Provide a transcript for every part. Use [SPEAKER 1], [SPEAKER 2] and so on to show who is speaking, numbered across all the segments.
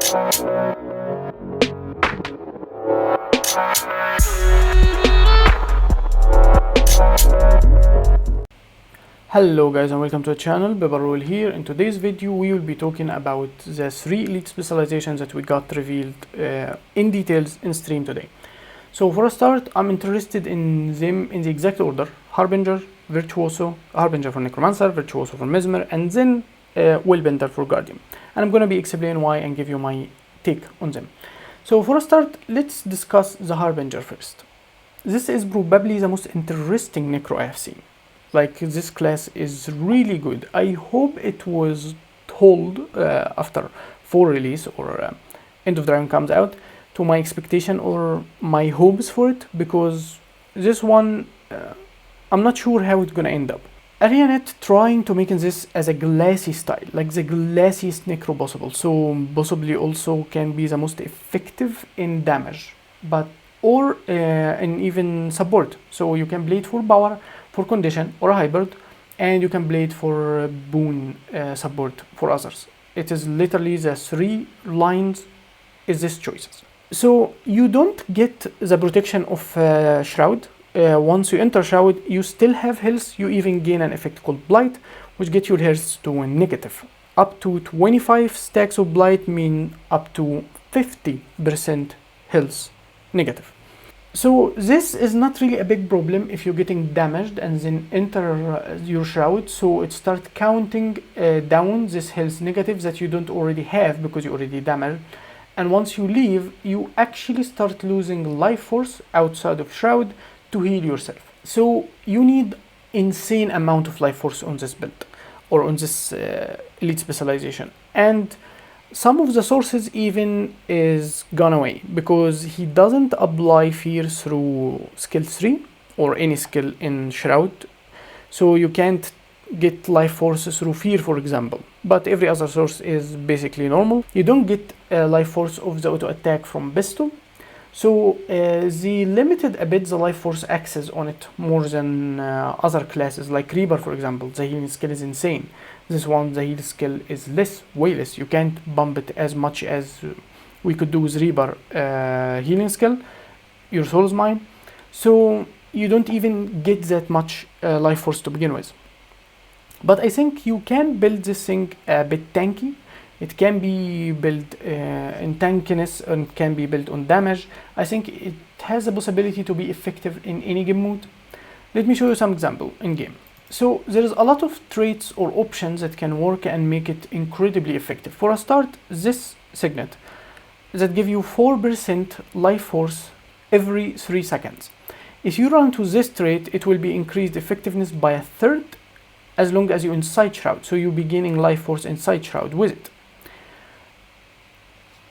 [SPEAKER 1] Hello guys and welcome to the channel. Bebarul here. In today's video we will be talking about the 3 elite specializations that we got revealed in details in stream today. So for a start, I'm interested in them in the exact order: harbinger, virtuoso, harbinger for necromancer, virtuoso for mesmer, and then willbender for guardian. And I'm going to be explaining why and give you my take on them. So for a start, let's discuss the harbinger first. This is probably the most interesting necro I have seen. Like, this class is really good. I hope it was told after 4 release or End of Dragon comes out to my expectation or my hopes for it, because this one I'm not sure how it's gonna end up. Arianet trying to make this as a glassy style, like the glassiest necro possible, so possibly also can be the most effective in damage, but or in even support. So you can play it for power, for condition, or a hybrid, and you can play it for boon support for others. It is literally the 3 lines is this choices. So you don't get the protection of Shroud. Once you enter Shroud, you still have health. You even gain an effect called Blight, which gets your health to a negative. Up to 25 stacks of Blight mean up to 50% health negative. So this is not really a big problem if you're getting damaged and then enter your Shroud, so it starts counting down this health negative that you don't already have because you already damaged. And once you leave, you actually start losing life force outside of Shroud to heal yourself. So you need insane amount of life force on this build or on this elite specialization. And some of the sources even is gone away because he doesn't apply fear through skill 3 or any skill in Shroud. So you can't get life force through fear, for example, but every other source is basically normal. You don't get life force of the auto attack from Besto. So they limited a bit the life force access on it more than other classes like Reaper, for example. The healing skill is insane. This one, the heal skill is way less. You can't bump it as much as we could do with Reaper healing skill, your soul's mine. So you don't even get that much life force to begin with. But I think you can build this thing a bit tanky. It can be built in tankiness and can be built on damage. I think it has the possibility to be effective in any game mode. Let me show you some example in game. So there is a lot of traits or options that can work and make it incredibly effective. For a start, this signet that give you 4% life force every 3 seconds. If you run to this trait, it will be increased effectiveness by 1/3 as long as you inside Shroud. So you'll be gaining life force inside Shroud with it.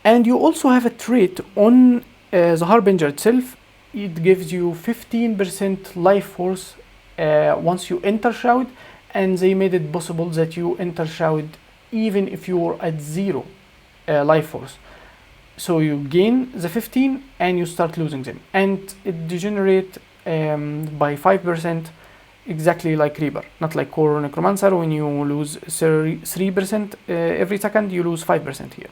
[SPEAKER 1] And you also have a trait on the Harbinger itself. It gives you 15% life force once you enter Shroud, and they made it possible that you enter Shroud even if you're at 0 life force. So you gain the 15 and you start losing them, and it degenerates by 5%, exactly like Reaper, not like Core Necromancer. When you lose 3% every second, you lose 5% here.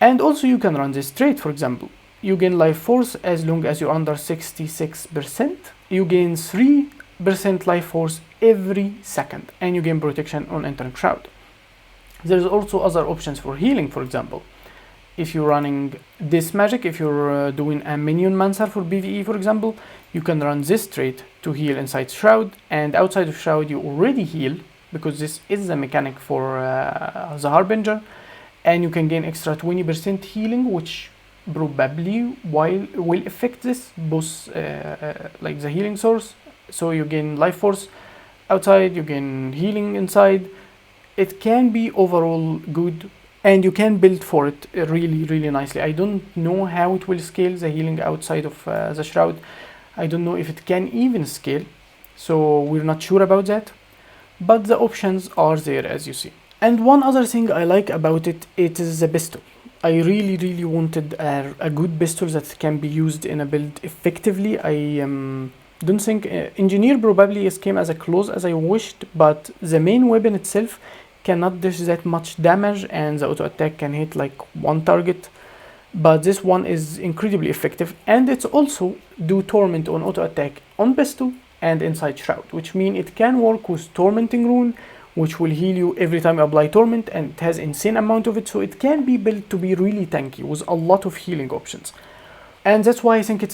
[SPEAKER 1] And also you can run this trait, for example. You gain life force as long as you're under 66%. You gain 3% life force every second, and you gain protection on entering Shroud. There's also other options for healing, for example. If you're running this magic, if you're doing a minion mancer for PvE, for example, you can run this trait to heal inside Shroud, and outside of Shroud you already heal, because this is the mechanic for the Harbinger, and you can gain extra 20% healing, which probably will affect this both like the healing source. So you gain life force outside, you gain healing inside. It can be overall good, and you can build for it really nicely. I don't know how it will scale the healing outside of the Shroud. I don't know if it can even scale, so we're not sure about that, but the options are there, as you see. And one other thing I like about it, it is the pistol. I really wanted a good pistol that can be used in a build effectively. I don't think Engineer probably came as close as I wished, but the main weapon itself cannot dish that much damage, and the auto attack can hit like one target. But this one is incredibly effective, and it's also do torment on auto attack on pistol and inside shroud, which means it can work with tormenting rune, which will heal you every time you apply torment, and it has insane amount of it, so it can be built to be really tanky with a lot of healing options. And that's why I think it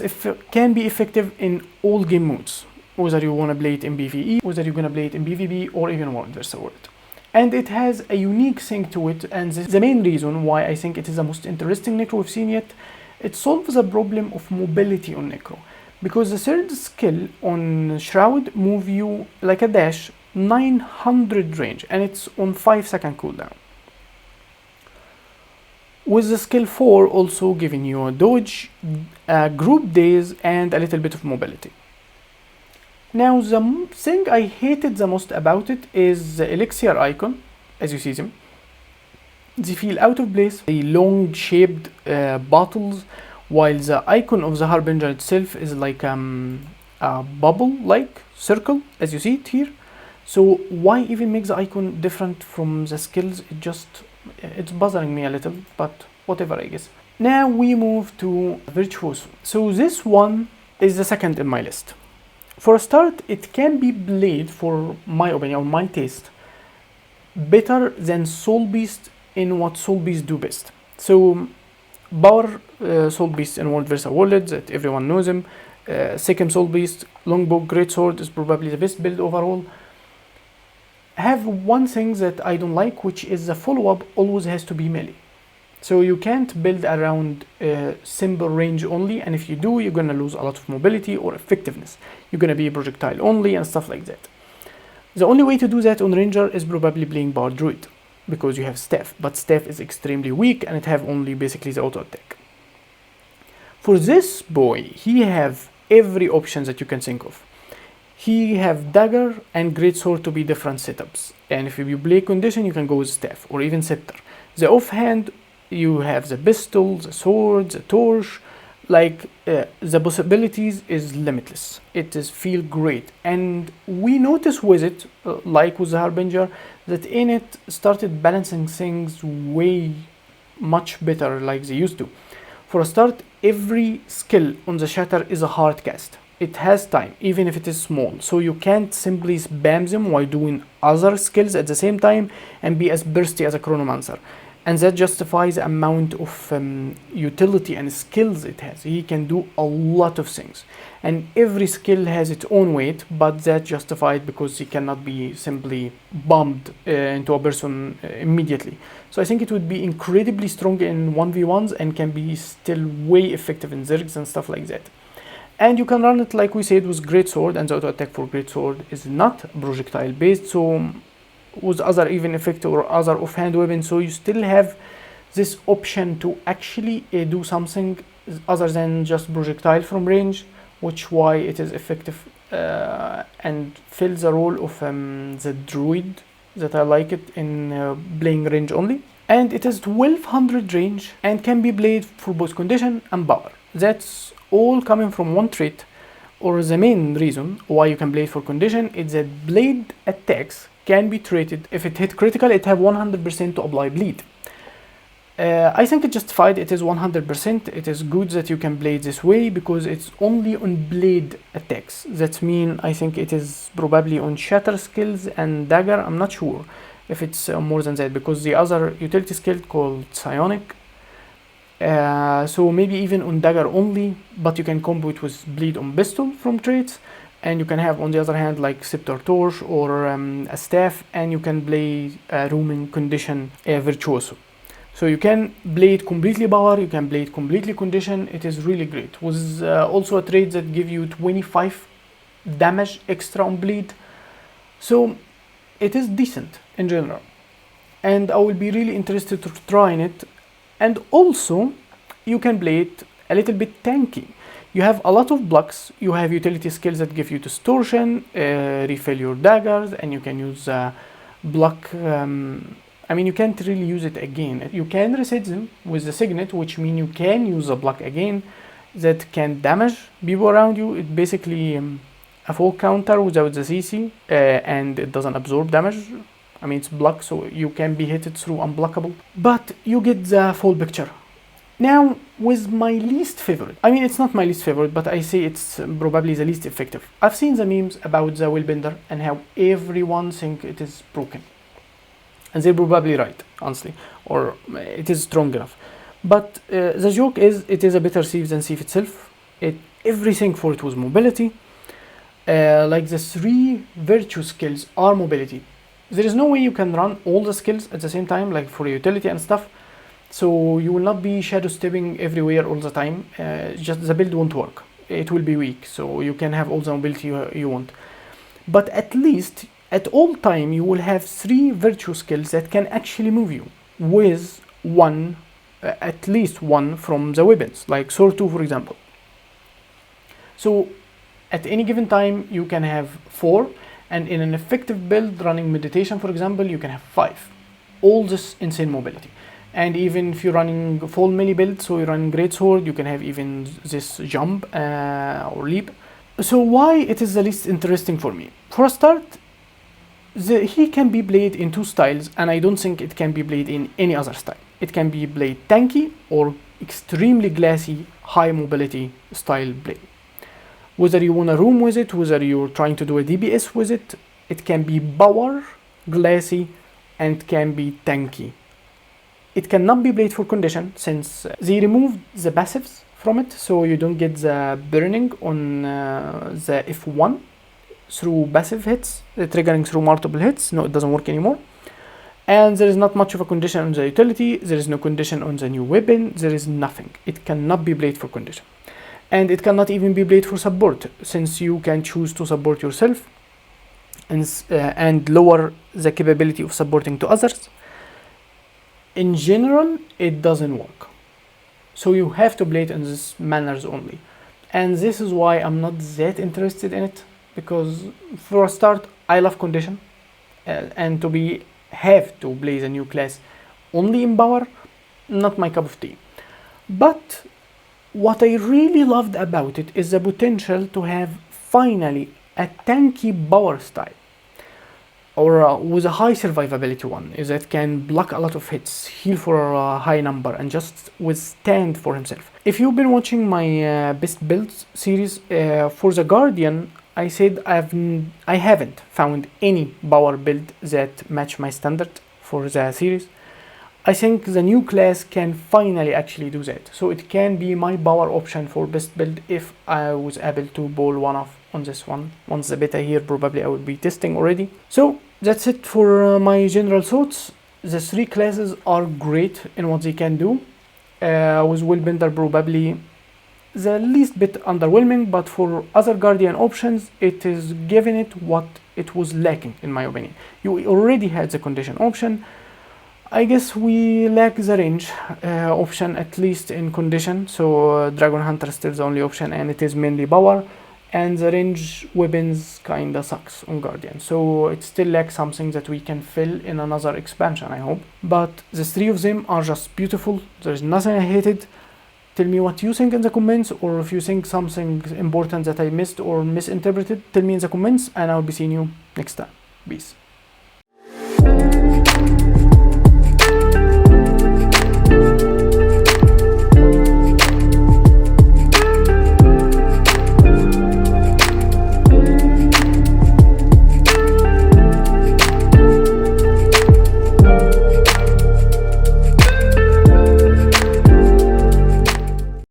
[SPEAKER 1] can be effective in all game modes, whether you want to play it in PvE, whether you're going to play it in PvP, or even world versus world. And it has a unique thing to it, and this is the main reason why I think it is the most interesting Necro we've seen yet. It solves the problem of mobility on Necro, because the third skill on Shroud move you like a dash 900 range, and it's on 5-second cooldown, with the skill 4 also giving you a dodge, group days, and a little bit of mobility. Now the thing I hated the most about it is the elixir icon. As you see them, they feel out of place, the long shaped bottles, while the icon of the harbinger itself is like a bubble like circle, as you see it here. So why even make the icon different from the skills? It's bothering me a little, but whatever, I guess. Now we move to virtuoso. So this one is the second in my list. For a start, it can be played, for my opinion or my taste, better than Soul Beast in what Soul Beast do best. So Power Soul Beast in World vs. World, that everyone knows him. Second Soul Beast, Longbow Greatsword is probably the best build overall. Have one thing that I don't like, which is the follow-up always has to be melee. So you can't build around simple range only, and if you do, you're gonna lose a lot of mobility or effectiveness. You're gonna be projectile only and stuff like that. The only way to do that on Ranger is probably playing Bar Druid, because you have Staff, but Staff is extremely weak and it have only basically the auto attack. For this boy, he have every option that you can think of. He have Dagger and Greatsword to be different setups, and if you play condition, you can go with Staff or even Scepter. The offhand, you have the pistol, the sword, the torch, like the possibilities is limitless. It is feel great, and we notice with it, like with the harbinger, that in it started balancing things way much better like they used to. For a start, every skill on the shatter is a hard cast. It has time, even if it is small, so you can't simply spam them while doing other skills at the same time and be as bursty as a chronomancer. And that justifies the amount of utility and skills it has. He can do a lot of things, and every skill has its own weight, but that justified because he cannot be simply bombed into a person immediately. So I think it would be incredibly strong in 1v1s and can be still way effective in zergs and stuff like that. And you can run it like we said with Greatsword, and the auto attack for Greatsword is not projectile based, so with other even effect or other offhand weapon, so you still have this option to actually do something other than just projectile from range, which why it is effective and fills the role of the druid that I like it in playing range only. And it is 1200 range and can be played for both condition and power. That's all coming from one trait, or the main reason why you can play it for condition is that blade attacks can be treated. If it hit critical, it have 100% to apply bleed. I think it justified. It is 100%. It is good that you can play it this way because it's only on blade attacks. That means I think it is probably on shatter skills and dagger. I'm not sure if it's more than that, because the other utility skill called psionic. So maybe even on dagger only, but you can combo it with bleed on pistol from traits. And you can have on the other hand like scepter torch or a staff, and you can play roaming condition virtuoso. So you can play it completely power, you can play it completely condition. It is really great. Was also a trait that give you 25 damage extra on bleed, so it is decent in general, and I will be really interested to trying it. And also you can play it a little bit tanky. You have a lot of blocks, you have utility skills that give you distortion, refill your daggers, and you can use block. I mean, you can't really use it again. You can reset them with the signet, which means you can use a block again that can damage people around you. It basically a full counter without the CC, and it doesn't absorb damage I mean, it's block, so you can be hit it through unblockable, but you get the full picture. Now, with my least favorite, I mean, it's not my least favorite, but I say it's probably the least effective. I've seen the memes about the willbender and how everyone thinks it is broken. And they're probably right, honestly, or it is strong enough. But the joke is, it is a better sieve than sieve itself. Everything for it was mobility. Like the 3 virtue skills are mobility. There is no way you can run all the skills at the same time, like for utility and stuff. So you will not be shadow stepping everywhere all the time. Just the build won't work. It will be weak, so you can have all the mobility you want. But at least at all time you will have 3 virtue skills that can actually move you, with one, at least one from the weapons, like sword 2 for example. So at any given time you can have 4, and in an effective build running meditation for example you can have 5. All this insane mobility. And even if you're running full melee build, so you're running great sword, you can have even this jump or leap. So why it is the least interesting for me? For a start, he can be played in 2 styles, and I don't think it can be played in any other style. It can be played tanky or extremely glassy, high mobility style play. Whether you want to roam with it, whether you're trying to do a DPS with it, it can be power, glassy, and can be tanky. It cannot be played for condition, since they removed the passives from it, so you don't get the burning on the F1 through passive hits, triggering through multiple hits. No, it doesn't work anymore. And there is not much of a condition on the utility, there is no condition on the new weapon, there is nothing. It cannot be played for condition. And it cannot even be played for support, since you can choose to support yourself and lower the capability of supporting to others. In general, it doesn't work. So you have to play it in these manners only. And this is why I'm not that interested in it, because for a start, I love condition. And have to play the new class only in power, not my cup of tea. But what I really loved about it is the potential to have finally a tanky power style, or with a high survivability one, is that can block a lot of hits, heal for a high number, and just withstand for himself. If you've been watching my best builds series for the Guardian, I said I haven't found any power build that match my standard for the series. I think the new class can finally actually do that. So it can be my power option for best build if I was able to pull one off on this one. Once the beta here, probably I will be testing already. So that's it for my general thoughts. The 3 classes are great in what they can do. With willbender probably the least bit underwhelming, but for other Guardian options it is giving it what it was lacking in my opinion. You already had the condition option. I guess we lack the range option, at least in condition, so Dragon Hunter is still the only option and it is mainly power, and the range weapons kinda sucks on Guardian, so it still lacks something that we can fill in another expansion, I hope. But the 3 of them are just beautiful, there is nothing I hated. Tell me what you think in the comments, or if you think something important that I missed or misinterpreted, tell me in the comments, and I'll be seeing you next time. Peace.